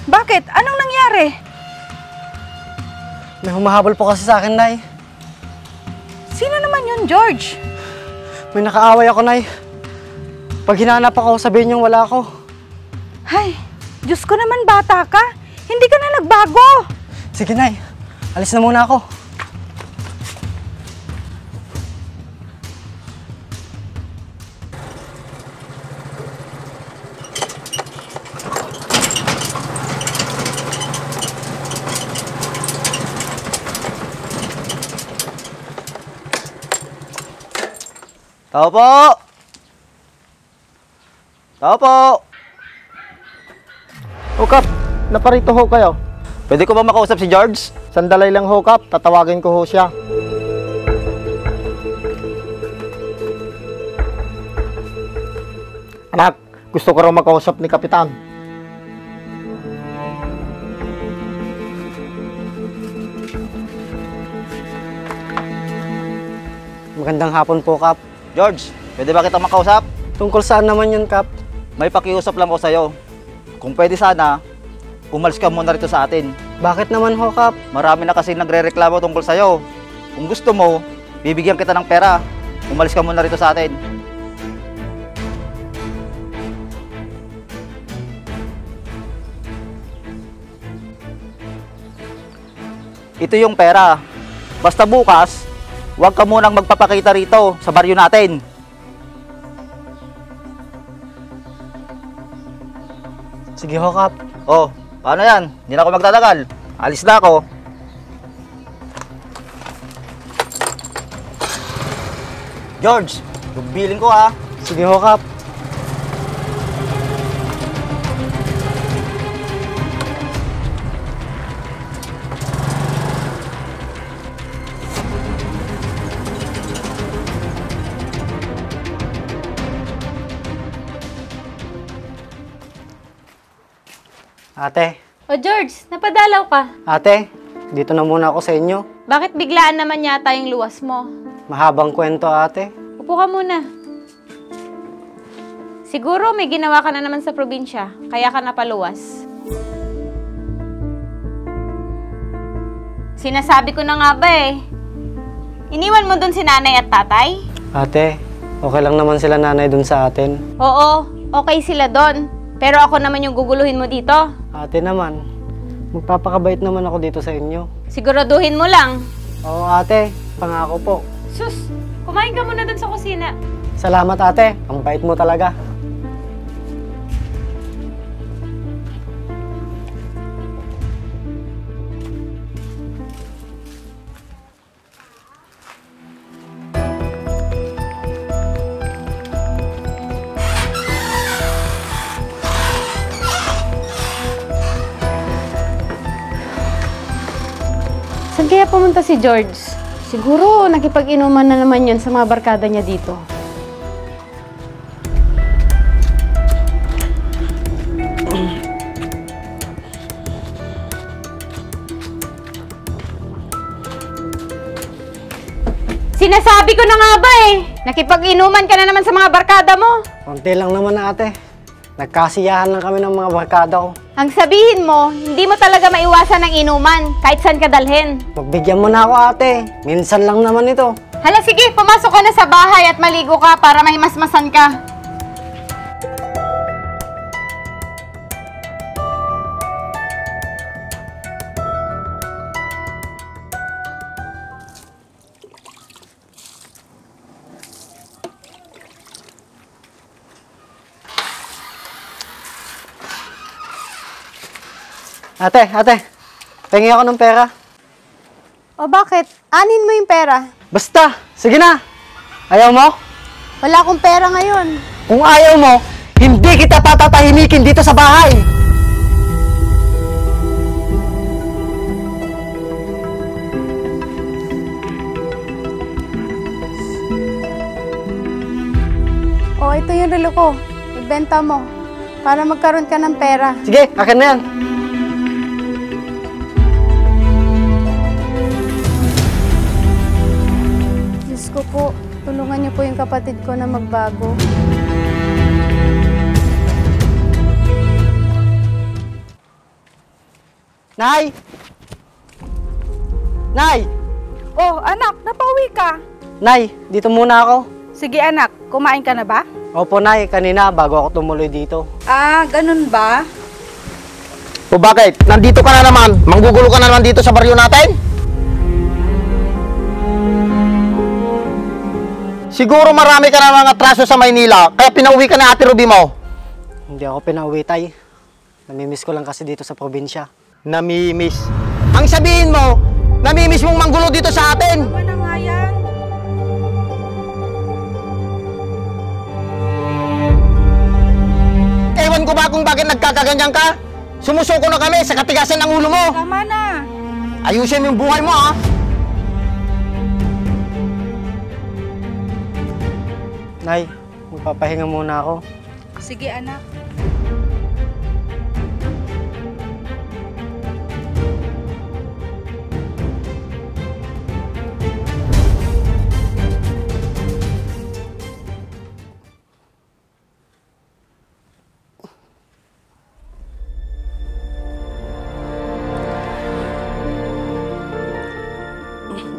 Bakit? Anong nangyari? May humahabol po kasi sa akin, Nay. Sino naman yun, George? May nakaaway ako, Nay. Pag hinanap ako, sabihin niyong wala ako. Ay, Diyos ko naman, bata ka. Hindi ka na nagbago. Sige, Nay. Alis na muna ako. Tao po! Tao po! O Kap, naparito ho kayo. Pwede ko ba makausap si George? Sandalay lang ho Kap, tatawagin ko ho siya. Anak, gusto ko raw makausap ni Kapitan. Magandang hapon po, Kap. George, pwede ba kitang makausap? Tungkol saan naman yun, Kap? May pakiusap lang ko sa'yo. Kung pwede sana, umalis ka muna rito sa atin. Bakit naman ho, Kap? Marami na kasi nagre-reklamo tungkol sa'yo. Kung gusto mo, bibigyan kita ng pera. Umalis ka muna rito sa atin. Ito yung pera. Basta bukas, huwag ka munang magpapakita rito sa baryo natin. Sige ho, Kap. Oh, paano yan? Hindi na ako magtatagal. Alis na ako. George, billing ko ha. Sige ho, Kap. Ate, O George, napadalaw ka. ate, dito na muna ako sa inyo. Bakit biglaan naman yata yung luwas mo? Mahabang kwento, ate. Upo ka muna. Siguro may ginawa ka na naman sa probinsya, kaya ka napaluwas. Sinasabi ko na nga ba eh. Iniwan mo dun si nanay at tatay? Ate, okay lang naman sila nanay dun sa atin. Oo, okay sila dun. Pero ako naman yung guguluhin mo dito. Ate naman, magpapakabait naman ako dito sa inyo. Siguraduhin mo lang. Oo, ate, pangako po. Sus, kumain ka muna dun sa kusina. Salamat, ate. Ang bait mo talaga. Saan kaya pumunta si George? Siguro nakipag-inuman na naman yun sa mga barkada niya dito. Sinasabi ko na nga ba eh! Nakipag-inuman ka na naman sa mga barkada mo! Konti lang naman, ate. Nagkasiyahan lang kami ng mga barkada ko. Ang sabihin mo, hindi mo talaga maiwasan ng inuman, kahit saan ka dalhin. Pagbigyan mo na ako, ate. Minsan lang naman ito. Hala sige, pumasok ka na sa bahay at maligo ka para mahimasmasan ka. Ate, pengi ako ng pera. O bakit? Anin mo yung pera? Basta, sige na. Ayaw mo? Wala akong pera ngayon. Kung ayaw mo, hindi kita patatahimikin dito sa bahay. O ito yung relo ko. Ibenta mo. Para magkaroon ka ng pera. Sige, akin na yan. Diyos ko po, tulungan niyo po yung kapatid ko na magbago. Nay! Nay! Oh, anak, napauwi ka. Nay, dito muna ako. Sige anak, kumain ka na ba? Opo, Nay. Kanina, bago ako tumuloy dito. Ah, ganun ba? O bakit? Nandito ka na naman. Manggugulo ka na naman dito sa baryo natin? Siguro marami ka na mga atraso sa Maynila, kaya pinauwi ka na Ate Ruby mo. Hindi ako pinauwi, Tay. Namimiss ko lang kasi dito sa probinsya. Namimiss. Ang sabihin mo, namimiss mong manggulo dito sa atin. Tama na nga yan. Ewan ko ba kung bakit nagkakaganyan ka? Sumusuko na kami sa katigasan ng ulo mo. Tama na. Ayusin mo yung buhay mo, ha? Nay, magpapahinga muna ako. Sige anak.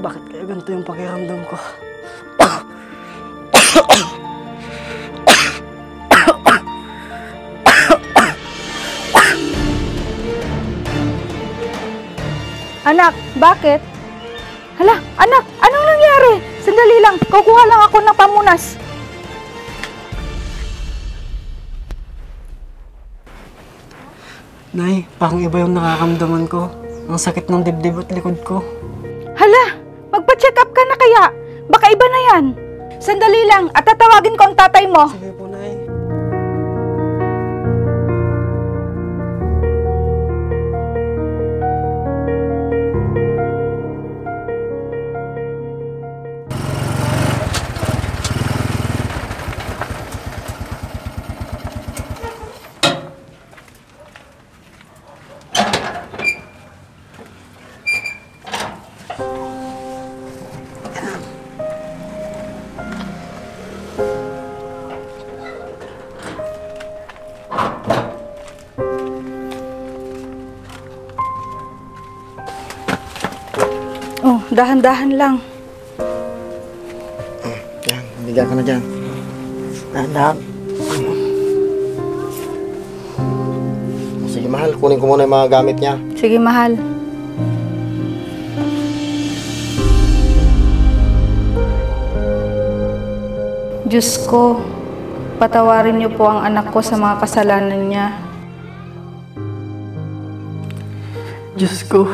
Bakit kaya ganito yung pakiramdam ko? Anak, bakit? Hala, anak, anong nangyari? Sandali lang, kukuha lang ako ng pamunas. Nay, parang iba yung nakakamdaman ko. Ang sakit ng dibdib at likod ko. Hala, magpa-check up ka na kaya. Baka iba na yan. Sandali lang, at tatawagin ko ang tatay mo. Sige po, Nay. Oh, dahan-dahan lang. Yan, bigyan ka na dyan. Dahan-dahan. Sige, mahal. Kunin ko muna yung mga gamit niya. Sige, mahal. Diyos ko, patawarin niyo po ang anak ko sa mga kasalanan niya. Diyos ko,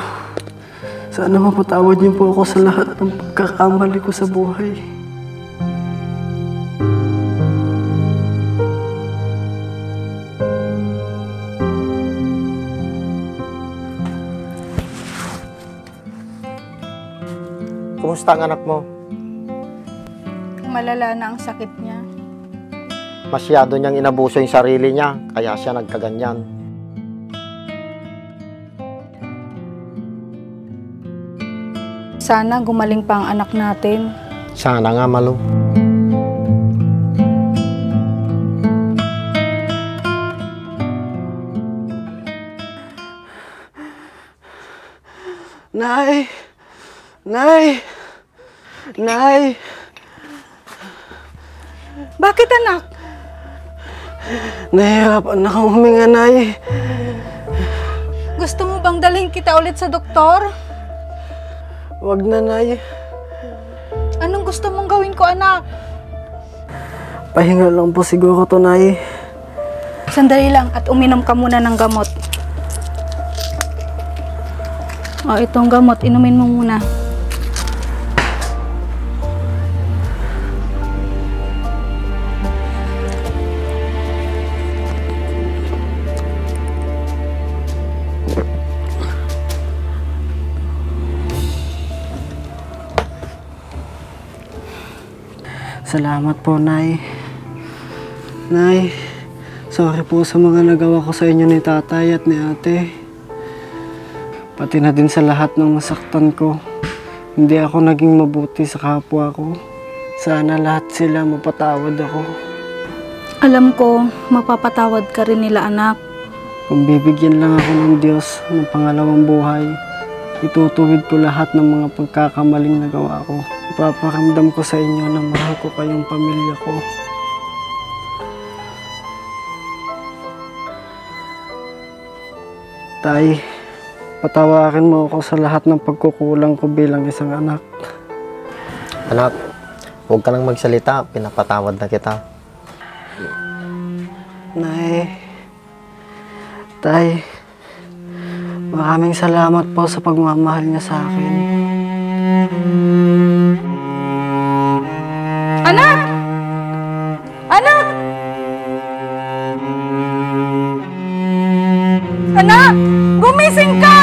sana mapatawad niyo po ako sa lahat ng pagkakamali ko sa buhay. Kumusta ang anak mo? Malala na ang sakit niya. Masyado niyang inabuso yung sarili niya, kaya siya nagkaganyan. Sana gumaling pa ang anak natin. Sana nga, Malu. Nay! Nay! Nay! Bakit anak? Nahihirapan akong huminga, Nay. Gusto mo bang dalhin kita ulit sa doktor? Wag na, Nay. Anong gusto mong gawin ko, anak? Pahinga lang po siguro to, Nay. Sandali lang at uminom ka muna ng gamot. O, itong gamot, inumin mo muna. Salamat po, Nay. Nay, sorry po sa mga nagawa ko sa inyo ni tatay at ni ate. Pati na din sa lahat ng nasaktan ko. Hindi ako naging mabuti sa kapwa ko. Sana lahat sila mapatawad ako. Alam ko, mapapatawad ka rin nila, anak. Kung bibigyan lang ako ng Diyos ng pangalawang buhay, itutuwid ko lahat ng mga pagkakamaling nagawa ko. Ipaparamdam ko sa inyo na mahal ko kayong pamilya ko. Tay, patawarin mo ako sa lahat ng pagkukulang ko bilang isang anak. Anak, huwag ka nang magsalita. Pinapatawad na kita. Nay, Tay, maraming salamat po sa pagmamahal niya sa akin. Anak! Anak! Anak! Gumising ka!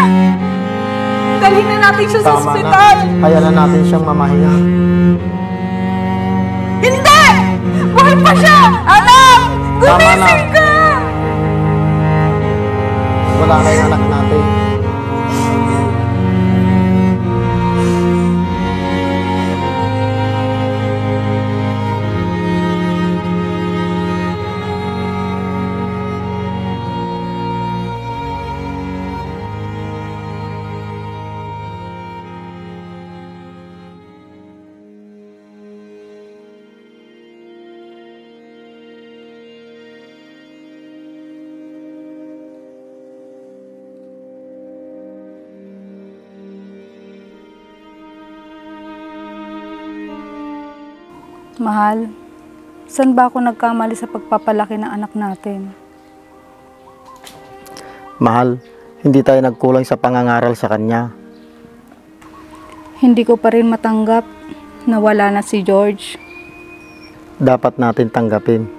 Dalhin na natin siya sa ospital! Kaya na natin siyang mamahinga. Hindi! Buhay pa siya! Anak! Gumising ka! Wala na yung anak natin. Mahal, saan ba ako nagkamali sa pagpapalaki ng anak natin? Mahal, hindi tayo nagkulang sa pangangaral sa kanya. Hindi ko pa rin matanggap na wala na si George. Dapat natin tanggapin.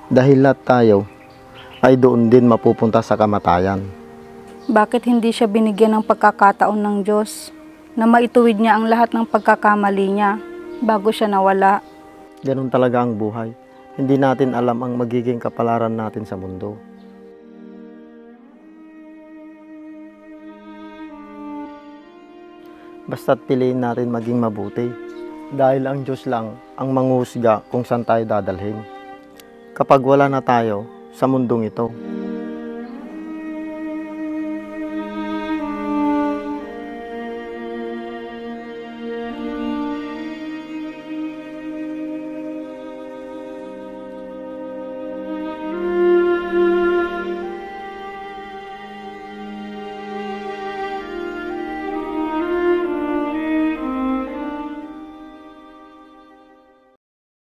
Dahil lahat tayo ay doon din mapupunta sa kamatayan. Bakit hindi siya binigyan ng pagkakataon ng Diyos na maituwid niya ang lahat ng pagkakamali niya bago siya nawala? Ganun talaga ang buhay. Hindi natin alam ang magiging kapalaran natin sa mundo. Basta't piliin natin maging mabuti. Dahil ang Diyos lang ang manghuhusga kung saan tayo dadalhin. Kapag wala na tayo sa mundong ito.